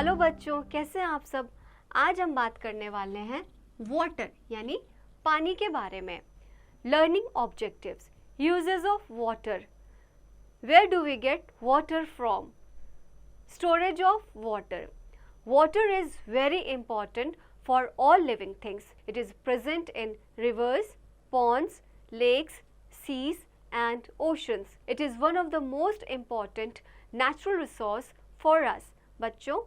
Hello बच्चों, कैसे हैं आप सब। आज हम बात करने वाले हैं वाटर यानी पानी के बारे में। Learning objectives, uses of water, where do we get water from, storage of water. Water is very important for all living things. It is present in rivers, ponds, lakes, seas and oceans. It is one of the most important natural resource for us. बच्चों,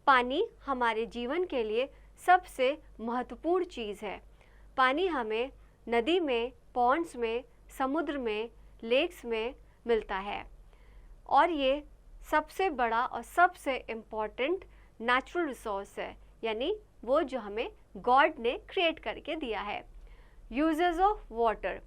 पानी हमारे जीवन के लिए सबसे महत्वपूर्ण चीज़ है. पानी हमें नदी में, पॉन्ड्स में, समुद्र में, लेक्स में मिलता है और ये सबसे बड़ा और सबसे इम्पॉर्टेंट नेचुरल रिसोर्स है, यानी वो जो हमें गॉड ने क्रिएट करके दिया है. Uses of water.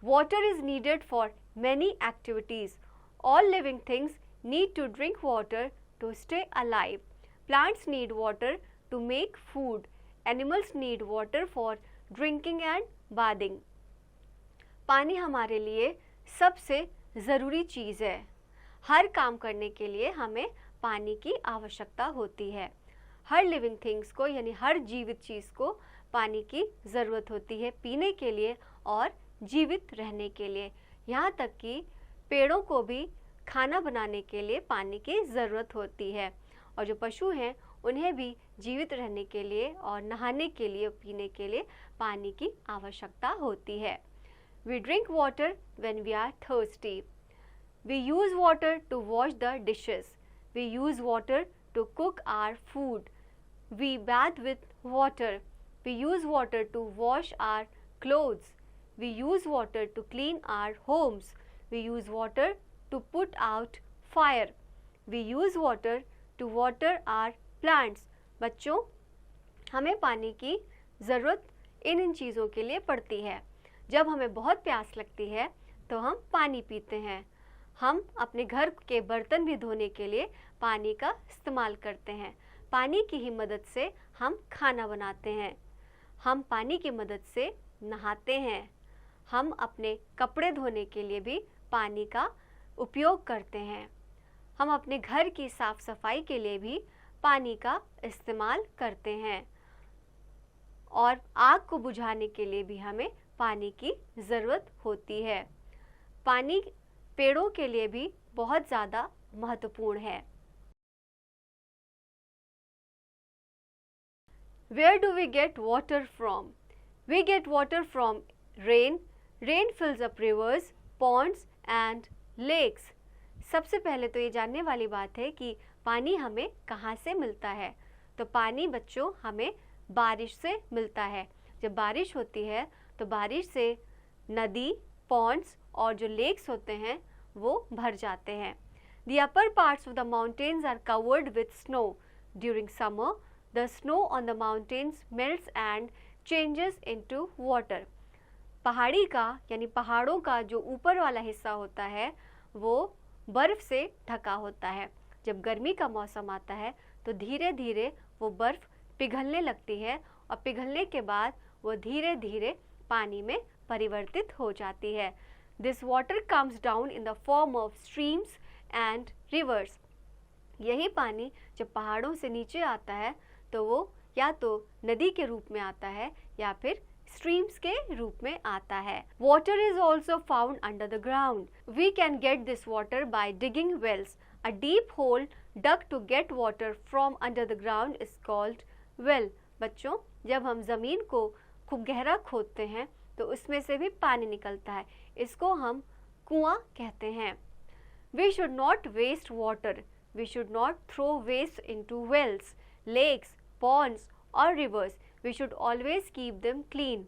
Water is needed for many activities. All living things need to drink water to stay alive. Plants need water to make food. Animals need water for drinking and bathing. पानी हमारे लिए सबसे ज़रूरी चीज़ है. हर काम करने के लिए हमें पानी की आवश्यकता होती है. हर लिविंग थिंग्स को यानी हर जीवित चीज़ को पानी की ज़रूरत होती है पीने के लिए और जीवित रहने के लिए. यहाँ तक कि पेड़ों को भी खाना बनाने के लिए पानी की ज़रूरत होती है और जो पशु हैं उन्हें भी जीवित रहने के लिए और नहाने के लिए, पीने के लिए पानी की आवश्यकता होती है. We drink water when we are thirsty. We use water to wash the dishes. We use water to cook our food. We bathe with water. We use water to wash our clothes. We use water to clean our homes. We use water to put out fire. We use water to water our plants. बच्चों, हमें पानी की ज़रूरत इन चीज़ों के लिए पड़ती है. जब हमें बहुत प्यास लगती है तो हम पानी पीते हैं. हम अपने घर के बर्तन भी धोने के लिए पानी का इस्तेमाल करते हैं. पानी की ही मदद से हम खाना बनाते हैं. हम पानी की मदद से नहाते हैं. हम अपने कपड़े धोने के लिए भी पानी का उपयोग करते हैं. हम अपने घर की साफ सफाई के लिए भी पानी का इस्तेमाल करते हैं और आग को बुझाने के लिए भी हमें पानी की ज़रूरत होती है. पानी पेड़ों के लिए भी बहुत ज़्यादा महत्वपूर्ण है. Where do we get water from? We get water from rain. Rain fills up rivers, ponds and lakes. सबसे पहले तो ये जानने वाली बात है कि पानी हमें कहाँ से मिलता है. तो पानी बच्चों हमें बारिश से मिलता है. जब बारिश होती है तो बारिश से नदी, पॉन्ड्स और जो लेक्स होते हैं वो भर जाते हैं. The upper parts of the mountains are covered with snow. During summer, the snow on the mountains melts and changes into water. पहाड़ी का यानी पहाड़ों का जो ऊपर वाला हिस्सा होता है वो बर्फ़ से ढका होता है. जब गर्मी का मौसम आता है तो धीरे धीरे वो बर्फ़ पिघलने लगती है और पिघलने के बाद वो धीरे धीरे पानी में परिवर्तित हो जाती है. This water comes down in the form of streams and rivers. यही पानी जब पहाड़ों से नीचे आता है तो वो या तो नदी के रूप में आता है या फिर streams के रूप में आता है. Water is also found under the ground. We can get this water by digging wells. A deep hole dug to get water from under the ground is called well. बच्चों, जब हम ज़मीन को खूब गहरा खोदते हैं तो उसमें से भी पानी निकलता है. इसको हम कुआं कहते हैं. We should not waste water. We should not throw waste into wells, lakes, ponds or rivers. We should always keep them clean.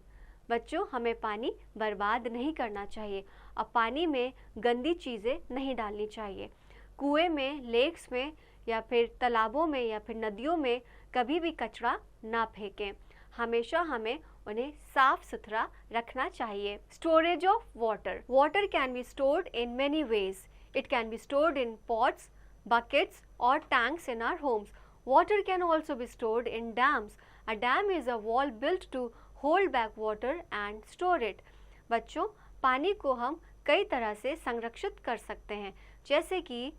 बच्चों, हमें पानी बर्बाद नहीं करना चाहिए और पानी में गंदी चीज़ें नहीं डालनी चाहिए. कुएं में, लेक्स में या फिर तालाबों में या फिर नदियों में कभी भी कचरा ना फेंकें. हमेशा हमें उन्हें साफ सुथरा रखना चाहिए. Storage of water. Water can be stored in many ways. It can be stored in pots, buckets or tanks in our homes. Water can also be stored in dams. A dam is a wall built to hold back water and store it. बच्चों, पानी को हम कई तरह से संरक्षित कर सकते हैं, जैसे कि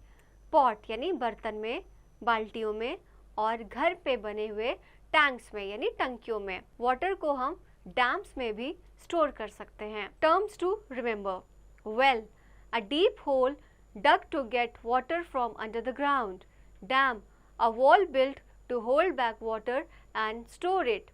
पॉट यानी बर्तन में, बाल्टियों में और घर पे बने हुए टैंक्स में यानी टंकियों में। वाटर को हम डैम्स में भी स्टोर कर सकते हैं। Terms to remember: well, a deep hole dug to get water from under the ground. Dam, a wall built to hold back water and store it.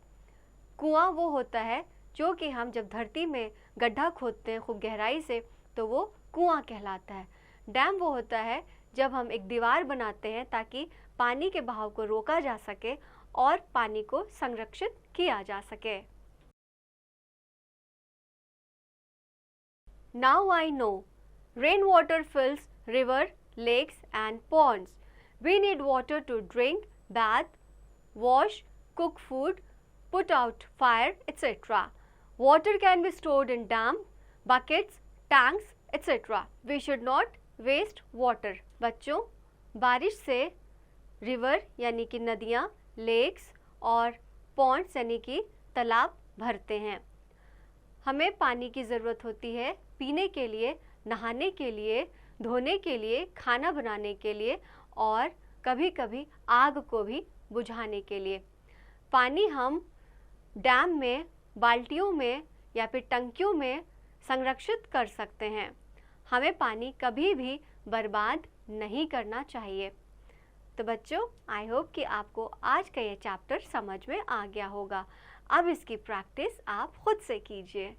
कुआं वो होता है जो कि हम जब धरती में गड्ढा खोदते हैं खूब गहराई से तो वो कुआं कहलाता है। डैम वो होता है जब हम एक दीवार बनाते हैं ताकि पानी के बहाव को रोका जा सके और पानी को संरक्षित किया जा सके। Now I know. Rainwater fills river, lakes and ponds. We need water to drink, bath, wash, cook food, put out fire, etc. Water can be stored in dams, buckets, tanks, etc. We should not waste water. बच्चों, बारिश से river यानी कि नदियाँ, lakes और Pond's यानी कि तालाब भरते हैं। हमें पानी की ज़रूरत होती है पीने के लिए, नहाने के लिए, धोने के लिए, खाना बनाने के लिए और कभी कभी आग को भी बुझाने के लिए। पानी हम डैम में, बाल्टियों में या फिर टंकियों में संरक्षित कर सकते हैं। हमें पानी कभी भी बर्बाद नहीं करना चाहिए। तो बच्चों, आई होप कि आपको आज का ये चैप्टर समझ में आ गया होगा। अब इसकी प्रैक्टिस आप खुद से कीजिए।